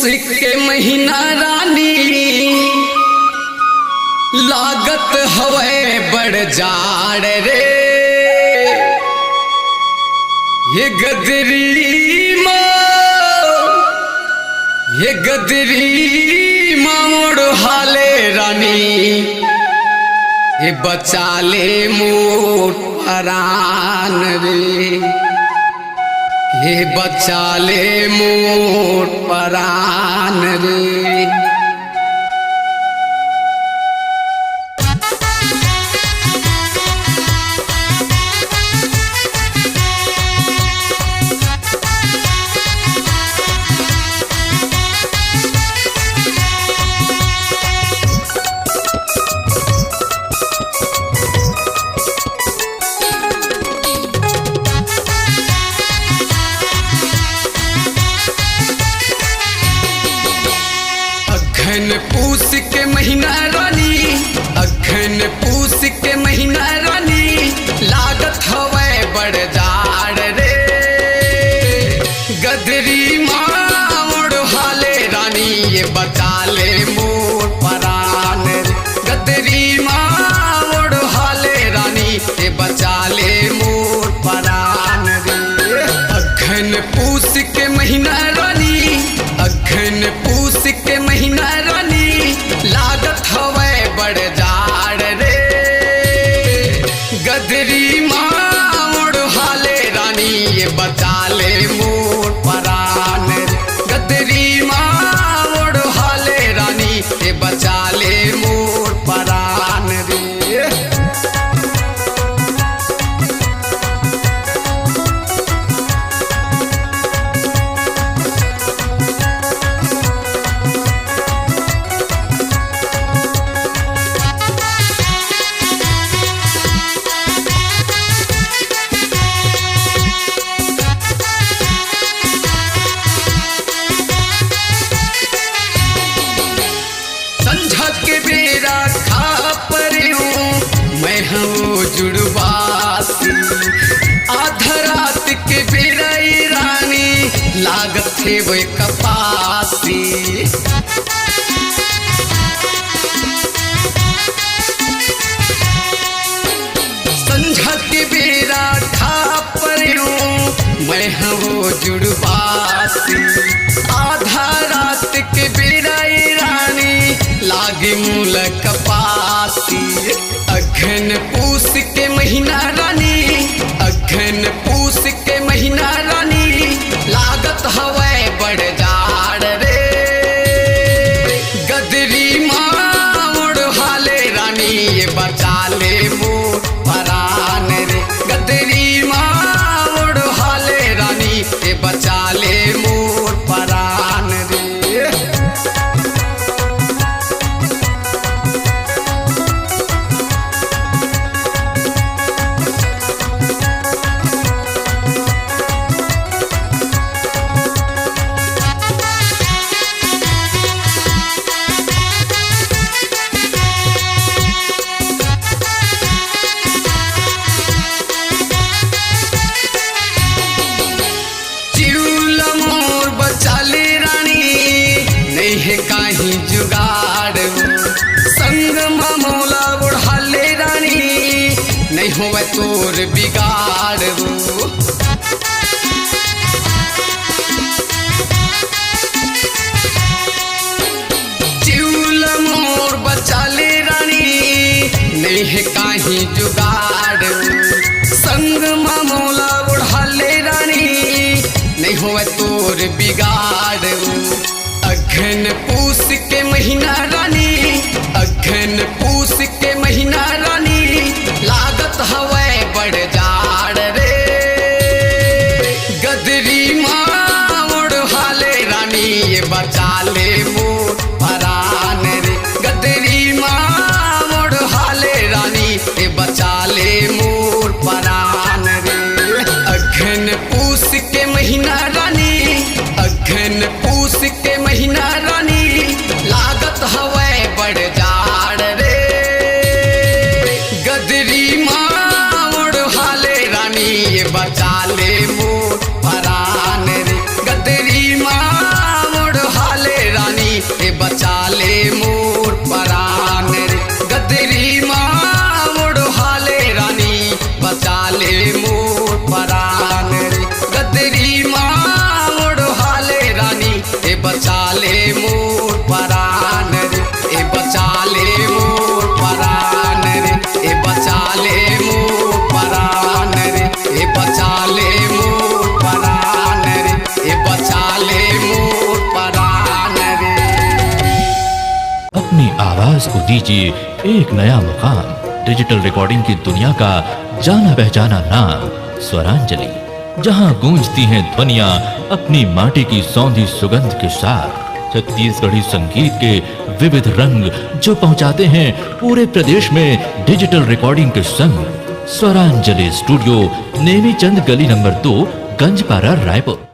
के महीना रानी लागत हवे बड़ जाड़ रे। ये गदरी मोड़ हाले रानी ये बचा ले मोट परान रे। ये बचा ले मोट परान रे। अघन पूस के महीना रानी, अघन पूस के महीना रानी लागत हवे बड़ जाड़ रे। गदरी मोड़ हाले रानी ये बचा ले मोर परान रे। गदरी मोड़ हाले रानी ये बचा ले मोर परान रे। अघन पूस के महीना रानी, अघन पूस के महीना रानी लागत हवे बड़ जाड़ रे। गदरी मोड़ हाले रानी ये बचा ले मोर परान रे। गदरी मोड़ हाले रानी ये बचा ले मोर परान रे। के बेरा खा पर मैं हूँ जुड़वासी। आधा रात के बेरा रानी लागत है वो कपासी। संझा के बेरा खा पर मैं हूँ जुड़वासी। आधा रात के बेरा रानी लागे मूल कपासी। अघन पूस के महीना रानी, अघन पूस के महीना रानी लागत हवे बड़ जाड़ रे। गदरी मोड़ हाले रानी ये बचा ले मोर परान रे। गदरी मोड़ हाले रानी ये बचा ले मोर परान रे। है काहीं जुगाड़ संग मामूला बुढ़ाले रानी नहीं होवे तोर बिगाड़। चिउल मोर बचा ले रानी नहीं है काहीं जुगाड़। संग मामूला बुढ़ाले रानी नहीं होवे तोर बिगाड़। अघन पूस के महीना रानी, अघन पूस के महीना रानी लागत हवे बड़ जाड़ रे। गदरी मोड़ हाले रानी ये बचा ले मोर परान रे। गदरी मोड़ हाले रानी ये बचा ले मोर परान रे। अघन पूस के महीना रानी, अघन पूस अपनी आवाज को दीजिए एक नया मुकाम। डिजिटल रिकॉर्डिंग की दुनिया का जाना पहचाना नाम स्वरांजलि, जहां गूंजती हैं ध्वनियां अपनी माटी की सौंधी सुगंध के साथ। छत्तीसगढ़ी संगीत के विविध रंग जो पहुंचाते हैं पूरे प्रदेश में डिजिटल रिकॉर्डिंग के संग। स्वरांजलि स्टूडियो, नेमीचंद गली नंबर 2, गंजपारा, रायपुर।